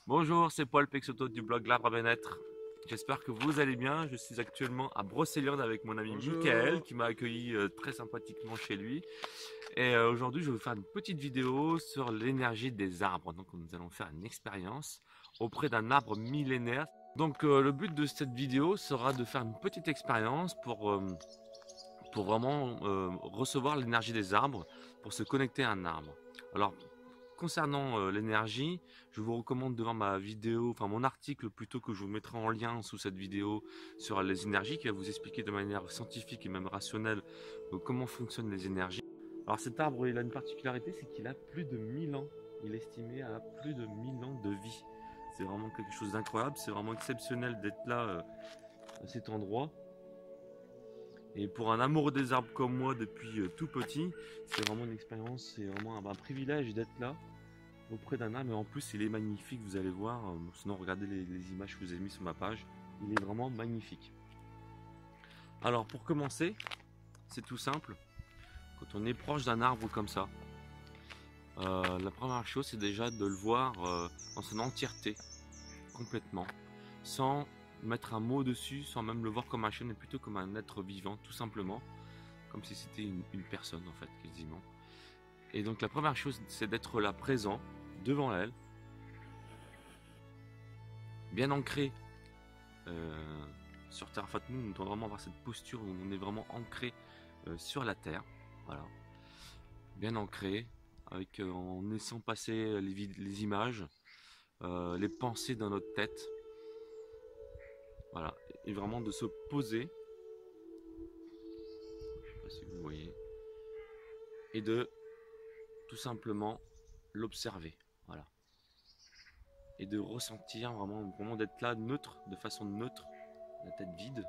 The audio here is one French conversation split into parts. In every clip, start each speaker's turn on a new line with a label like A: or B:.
A: Bonjour, c'est Paul Pexoto du blog L'Arbre à Bien-être. J'espère que vous allez bien. Je suis actuellement à Brocéliande avec mon ami Michael
B: Bonjour.
A: qui m'a accueilli très sympathiquement chez lui. Et aujourd'hui, je vais vous faire une petite vidéo sur l'énergie des arbres. Donc, nous allons faire une expérience auprès d'un arbre millénaire. Donc, le but de cette vidéo sera de faire une petite expérience pour vraiment recevoir l'énergie des arbres, pour se connecter à un arbre. Alors, concernant l'énergie, je vous recommande de voir ma vidéo, enfin mon article plutôt que je vous mettrai en lien sous cette vidéo sur les énergies qui va vous expliquer de manière scientifique et même rationnelle comment fonctionnent les énergies. Alors cet arbre, il a une particularité, c'est qu'il a plus de 1000 ans. Il est estimé à plus de 1000 ans de vie. C'est vraiment quelque chose d'incroyable, c'est vraiment exceptionnel d'être là à cet endroit. Et pour un amoureux des arbres comme moi depuis tout petit, c'est vraiment une expérience, c'est vraiment un privilège d'être là auprès d'un arbre. Et en plus, il est magnifique, vous allez voir. Sinon, regardez les images que je vous ai mises sur ma page. Il est vraiment magnifique. Alors, pour commencer, c'est tout simple. Quand on est proche d'un arbre comme ça, la première chose, c'est déjà de le voir dans son entièreté, complètement, sans mettre un mot dessus, sans même le voir comme un chien, mais plutôt comme un être vivant, tout simplement, comme si c'était une personne en fait, quasiment. Et donc la première chose, c'est d'être là présent, devant elle, bien ancré sur terre. En fait, nous, on doit vraiment avoir cette posture où on est vraiment ancré sur la terre, voilà, bien ancré, avec en laissant passer les images, les pensées dans notre tête, voilà, et vraiment de se poser, je sais pas si vous voyez, et de tout simplement l'observer, voilà, et de ressentir vraiment d'être là neutre, de façon neutre, la tête vide,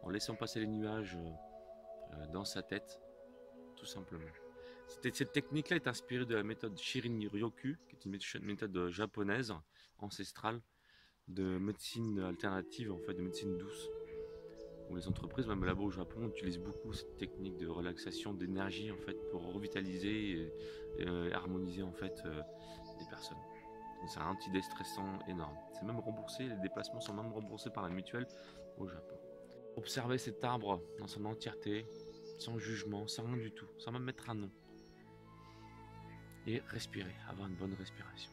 A: en laissant passer les nuages dans sa tête, tout simplement. Cette technique-là est inspirée de la méthode Shirin-Ryoku, qui est une méthode japonaise, ancestrale, de médecine alternative, en fait, de médecine douce. Où les entreprises, même là-bas au Japon, utilisent beaucoup cette technique de relaxation, d'énergie, en fait, pour revitaliser et harmoniser, en fait, les personnes. C'est un antidéstressant énorme. C'est même remboursé, les déplacements sont même remboursés par la mutuelle au Japon. Observez cet arbre dans son entièreté, sans jugement, sans rien du tout, sans même mettre un nom. Et respirer, avoir une bonne respiration.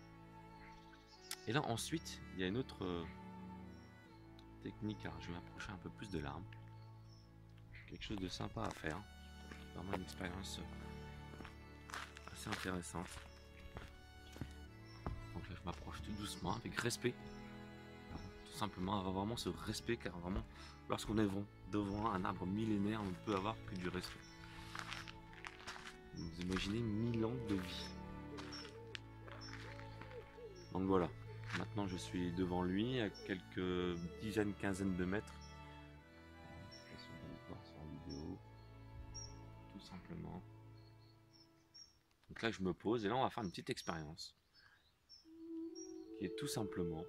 A: Et là ensuite, il y a une autre technique, alors je vais m'approcher un peu plus de l'arbre. Quelque chose de sympa à faire. Vraiment une expérience assez intéressante. Donc là je m'approche tout doucement, avec respect. Tout simplement, avoir vraiment ce respect, car vraiment, lorsqu'on est devant un arbre millénaire, on ne peut avoir que du respect. Vous imaginez 1000 ans de vie. Donc voilà, maintenant je suis devant lui à quelques dizaines, quinzaines de mètres. Je sais pas si vous allez voir sur la vidéo. Tout simplement. Donc là je me pose et là on va faire une petite expérience. Qui est tout simplement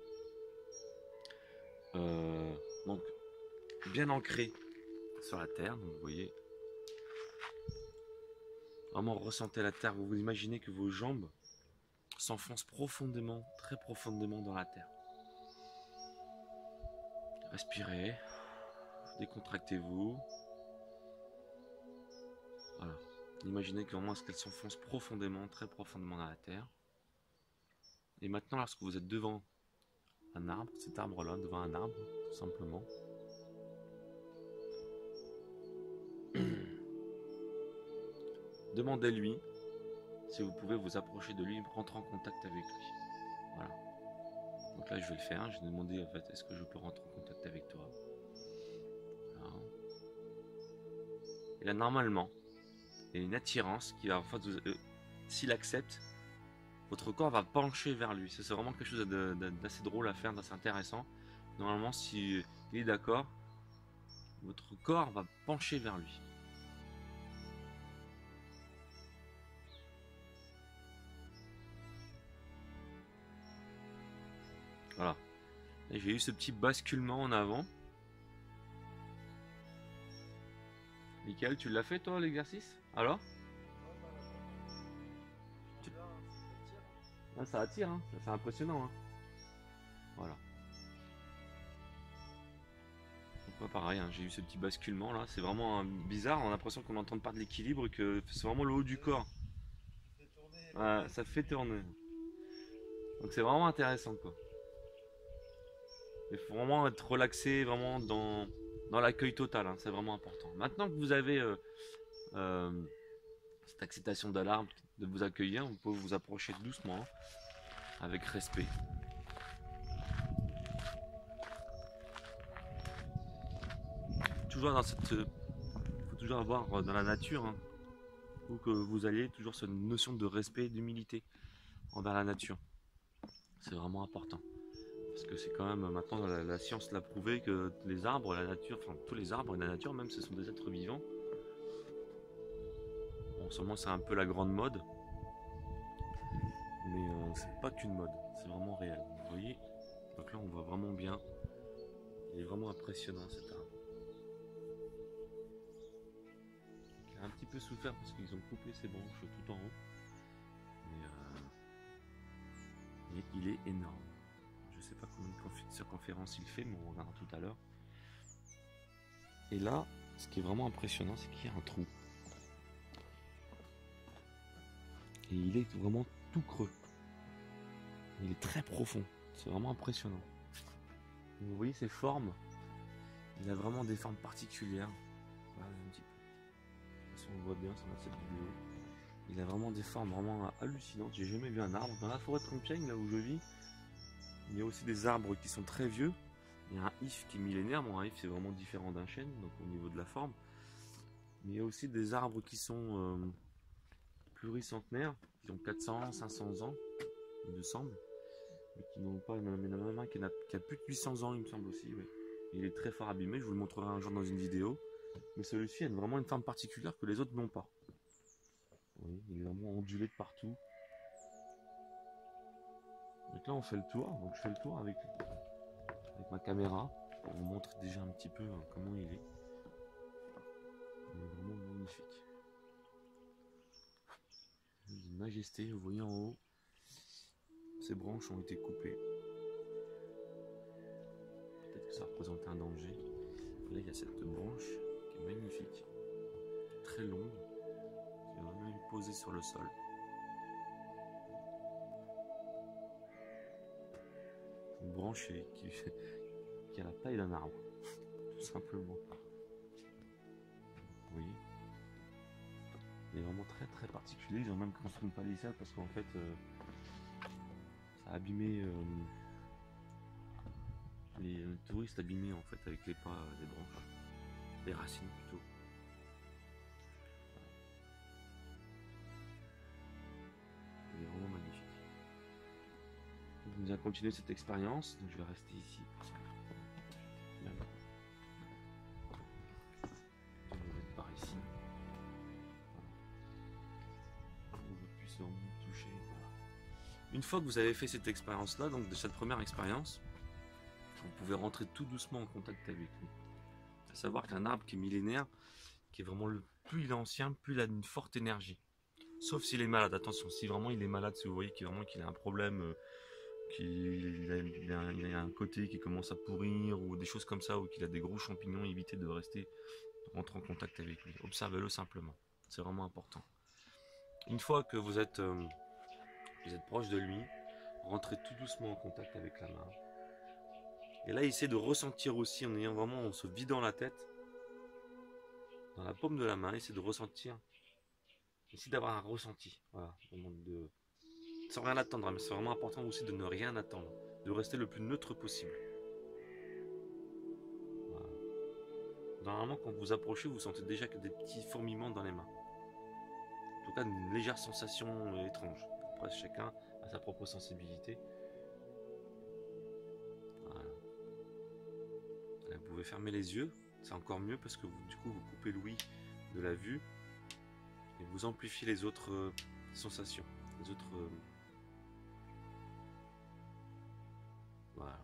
A: donc bien ancré sur la terre. Donc vous voyez, vraiment ressentez la terre. Vous vous imaginez que vos jambes s'enfoncent profondément, très profondément dans la terre. Respirez, décontractez-vous. Voilà. Imaginez que vraiment qu'elle s'enfonce profondément, très profondément dans la terre. Et maintenant, lorsque vous êtes devant un arbre, cet arbre-là, devant un arbre, tout simplement, demandez-lui si vous pouvez vous approcher de lui et rentrer en contact avec lui. Voilà. Donc là, je vais le faire. Je vais demander en fait, est-ce que je peux rentrer en contact avec toi? Voilà. Et là, normalement, il y a une attirance qui va, en fait, s'il accepte, votre corps va pencher vers lui. Ça, c'est vraiment quelque chose d'assez drôle à faire, d'assez intéressant. Normalement, si il est d'accord, votre corps va pencher vers lui. Voilà. J'ai eu ce petit basculement en avant. Michael, tu l'as fait toi l'exercice? Alors? Ah, ça attire, hein. C'est impressionnant. Hein. Voilà. Donc, pareil, hein, j'ai eu ce petit basculement là, c'est vraiment bizarre, on a l'impression qu'on est en train de perdre l'équilibre et que c'est vraiment le haut du corps. Ouais, ça fait tourner. Donc c'est vraiment intéressant quoi. Il faut vraiment être relaxé, vraiment dans l'accueil total, hein, c'est vraiment important. Maintenant que vous avez euh, cette acceptation de l'arbre, de vous accueillir, vous pouvez vous approcher doucement, hein, avec respect. Toujours dans cette, faut toujours avoir dans la nature, hein, où que vous alliez, toujours cette notion de respect, d'humilité envers la nature. C'est vraiment important. Parce que c'est quand même, maintenant la science l'a prouvé que les arbres, la nature, enfin tous les arbres et la nature même, ce sont des êtres vivants. Bon, en ce moment c'est un peu la grande mode, mais c'est pas qu'une mode, c'est vraiment réel. Vous voyez, donc là on voit vraiment bien. Il est vraiment impressionnant cet arbre. Il a un petit peu souffert parce qu'ils ont coupé ses branches tout en haut. Mais il est énorme. Je sais pas combien de circonférence il fait, mais on regardera tout à l'heure. Et là, ce qui est vraiment impressionnant, c'est qu'il y a un trou. Et il est vraiment tout creux. Il est très profond. C'est vraiment impressionnant. Vous voyez ces formes? Il a vraiment des formes particulières. Voilà, un petit peu. De toute façon, on voit bien sur cette vidéo. Il a vraiment des formes vraiment hallucinantes. J'ai jamais vu un arbre. Dans la forêt de Compiègne, là où je vis, il y a aussi des arbres qui sont très vieux. Il y a un if qui est millénaire. Bon, un if c'est vraiment différent d'un chêne, donc au niveau de la forme. Mais il y a aussi des arbres qui sont pluricentenaires, qui ont 400, 500 ans, il me semble. Mais qui n'ont pas, il y en a même un qui a plus de 800 ans, il me semble aussi. Oui. Il est très fort abîmé, je vous le montrerai un jour dans une vidéo. Mais celui-ci a vraiment une forme particulière que les autres n'ont pas. Oui, il est vraiment ondulé de partout. Donc là on fait le tour, donc je fais le tour avec ma caméra pour vous montrer déjà un petit peu comment il est. Il est vraiment magnifique. Une majesté, vous voyez en haut, ses branches ont été coupées. Peut-être que ça représentait un danger. Là il y a cette branche qui est magnifique, très longue, qui est vraiment posée sur le sol. Une branche qui a la taille d'un arbre, tout simplement. Vous voyez, il est vraiment très très particulier. Ils ont même construit une palissade parce qu'en fait ça a abîmé les touristes abîmés en fait avec les pas des branches, des racines plutôt. Il est vraiment magnifique. On va continuer cette expérience, donc je vais rester ici. Je vais mettre par ici. On puisse vraiment toucher. Voilà. Une fois que vous avez fait cette expérience-là, donc de cette première expérience, vous pouvez rentrer tout doucement en contact avec lui. À savoir qu'un arbre qui est millénaire, qui est vraiment plus il est ancien, plus il a une forte énergie. Sauf s'il est malade. Attention, si vraiment il est malade, si vous voyez qu'il a un problème, qu'il a un côté qui commence à pourrir ou des choses comme ça, ou qu'il a des gros champignons, évitez de rentrer en contact avec lui. Observez-le simplement. C'est vraiment important. Une fois que vous êtes proche de lui, rentrez tout doucement en contact avec la main. Et là, essayez de ressentir aussi, en se vidant la tête, dans la paume de la main, essayez de ressentir, essayez d'avoir un ressenti, voilà, sans rien attendre, mais c'est vraiment important aussi de ne rien attendre, de rester le plus neutre possible. Voilà. Normalement, quand vous approchez, vous sentez déjà que des petits fourmillements dans les mains. En tout cas, une légère sensation étrange. Après, chacun a sa propre sensibilité. Voilà. Là, vous pouvez fermer les yeux, c'est encore mieux parce que du coup, vous coupez l'ouïe de la vue et vous amplifiez les autres sensations, les autres. Voilà.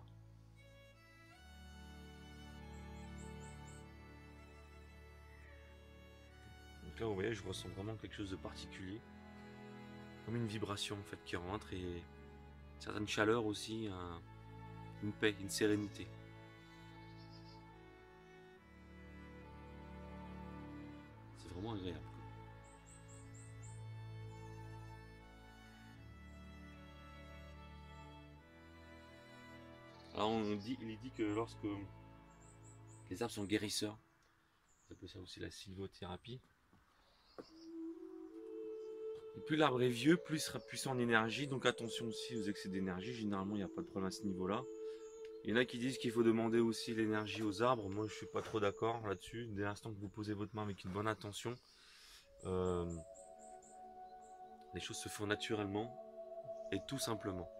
A: Donc là, vous voyez, je ressens vraiment quelque chose de particulier, comme une vibration en fait qui rentre et une certaine chaleur aussi, une paix, une sérénité. C'est vraiment agréable. Alors il est dit que lorsque les arbres sont guérisseurs, on appelle ça aussi la sylvothérapie. Et plus l'arbre est vieux, plus il sera puissant en énergie. Donc attention aussi aux excès d'énergie. Généralement, il n'y a pas de problème à ce niveau-là. Il y en a qui disent qu'il faut demander aussi l'énergie aux arbres. Moi, je ne suis pas trop d'accord là-dessus. Dès l'instant que vous posez votre main avec une bonne intention, les choses se font naturellement et tout simplement.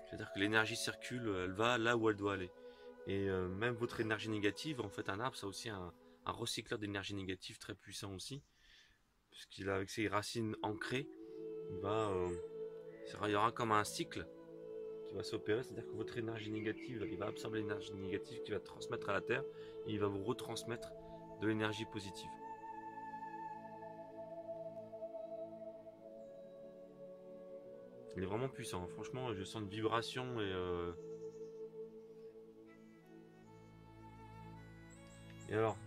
A: C'est-à-dire que l'énergie circule, elle va là où elle doit aller. Et même votre énergie négative, en fait, un arbre, ça a aussi un recycleur d'énergie négative très puissant aussi. Puisqu'il a avec ses racines ancrées, il y aura comme un cycle qui va s'opérer, c'est-à-dire que votre énergie négative, il va absorber l'énergie négative qu'il va transmettre à la terre et il va vous retransmettre de l'énergie positive. Il est vraiment puissant, franchement, je sens une vibration et alors,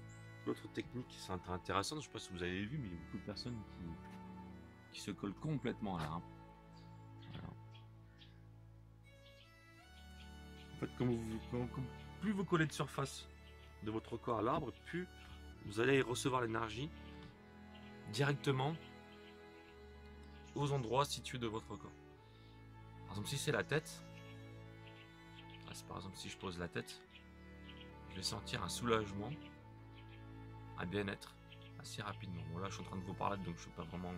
A: l'autre technique, c'est intéressant, je ne sais pas si vous avez vu, mais il y a beaucoup de personnes qui se collent complètement à l'arbre. Voilà. En fait, plus vous collez de surface de votre corps à l'arbre, plus vous allez recevoir l'énergie directement aux endroits situés de votre corps. Par exemple, si c'est la tête, par exemple si je pose la tête, je vais sentir un soulagement, un bien-être assez rapidement. Bon, là, je suis en train de vous parler, donc je ne suis pas vraiment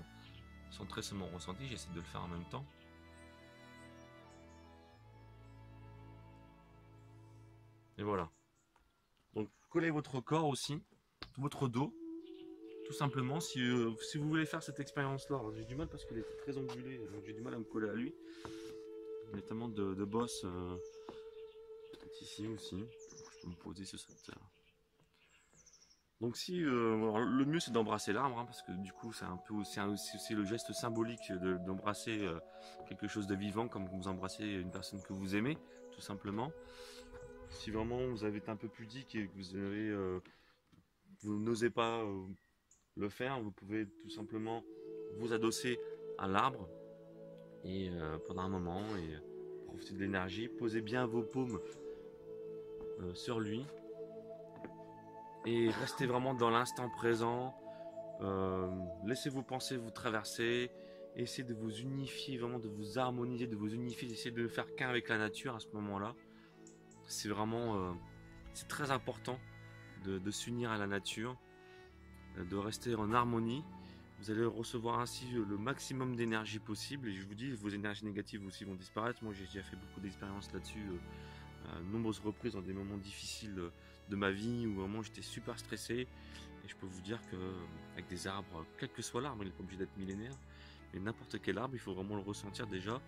A: centré sur mon ressenti, j'essaie de le faire en même temps. Et voilà. Donc, collez votre corps aussi, votre dos, tout simplement, si vous voulez faire cette expérience-là. J'ai du mal parce qu'il était très ondulé, donc j'ai du mal à me coller à lui. Il y a tellement de bosses, peut-être ici aussi. Je peux me poser sur cette terre. Donc le mieux c'est d'embrasser l'arbre, hein, parce que du coup c'est un peu aussi le geste symbolique d'embrasser quelque chose de vivant, comme vous embrassez une personne que vous aimez, tout simplement. Si vraiment vous avez été un peu pudique et que vous n'osez pas le faire, vous pouvez tout simplement vous adosser à l'arbre et pendant un moment et profiter de l'énergie. Posez bien vos paumes sur lui et restez vraiment dans l'instant présent. Laissez vos pensées vous traverser. Essayez de vous unifier, vraiment de vous harmoniser, de vous unifier, essayez de ne faire qu'un avec la nature à ce moment-là. C'est vraiment c'est très important de s'unir à la nature, de rester en harmonie. Vous allez recevoir ainsi le maximum d'énergie possible. Et je vous dis, vos énergies négatives aussi vont disparaître. Moi, j'ai déjà fait beaucoup d'expériences là-dessus, à nombreuses reprises dans des moments difficiles de ma vie où vraiment j'étais super stressé. Et je peux vous dire que avec des arbres, quel que soit l'arbre, il n'est pas obligé d'être millénaire, mais n'importe quel arbre, il faut vraiment le ressentir déjà.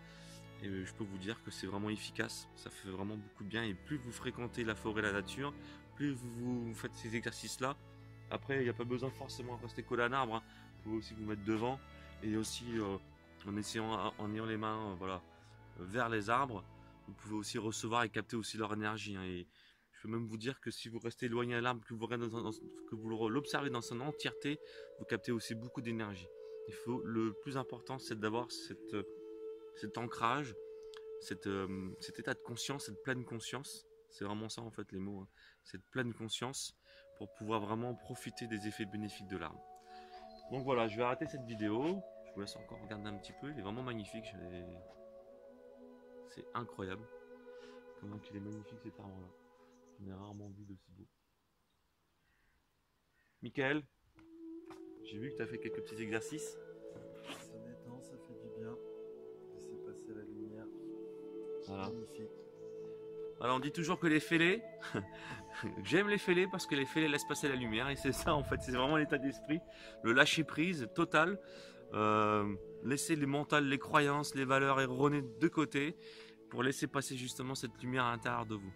A: Et je peux vous dire que c'est vraiment efficace, ça fait vraiment beaucoup de bien. Et plus vous fréquentez la forêt, la nature, plus vous faites ces exercices-là. Après, il n'y a pas besoin forcément de rester collé à un arbre, hein. Vous pouvez aussi vous mettre devant et aussi en ayant les mains voilà, vers les arbres, vous pouvez aussi recevoir et capter aussi leur énergie, hein. Et je peux même vous dire que si vous restez éloigné à l'arbre, que vous l'observez dans son entièreté, vous captez aussi beaucoup d'énergie. Le plus important, c'est d'avoir cet ancrage, cet état de conscience, cette pleine conscience. C'est vraiment ça en fait les mots, hein. Cette pleine conscience pour pouvoir vraiment profiter des effets bénéfiques de l'arbre. Donc voilà, je vais arrêter cette vidéo. Je vous laisse encore regarder un petit peu. Il est vraiment magnifique. C'est incroyable. Comment il est magnifique cet arbre-là. Je n'ai rarement vu d'aussi beau. Michael, j'ai vu que tu as fait quelques petits exercices.
B: Ça détend, ça fait du bien. Laissez passer la lumière.
A: Voilà.
B: Magnifique.
A: Alors on dit toujours que les fêlés, j'aime les fêlés parce que les fêlés laissent passer la lumière et c'est ça en fait, c'est vraiment l'état d'esprit, le lâcher prise total, laisser les mentales, les croyances, les valeurs erronées de côté pour laisser passer justement cette lumière à l'intérieur de vous.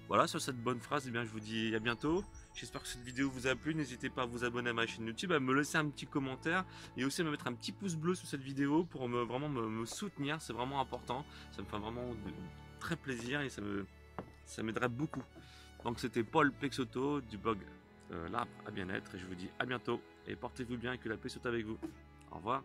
A: Voilà, sur cette bonne phrase, eh bien, je vous dis à bientôt. J'espère que cette vidéo vous a plu. N'hésitez pas à vous abonner à ma chaîne YouTube, à me laisser un petit commentaire et aussi à me mettre un petit pouce bleu sous cette vidéo pour vraiment me soutenir. C'est vraiment important. Ça me fait vraiment très plaisir et ça m'aiderait beaucoup. Donc c'était Paul Peixoto du blog L'arbre à bien-être et je vous dis à bientôt et portez-vous bien et que la paix soit avec vous. Au revoir.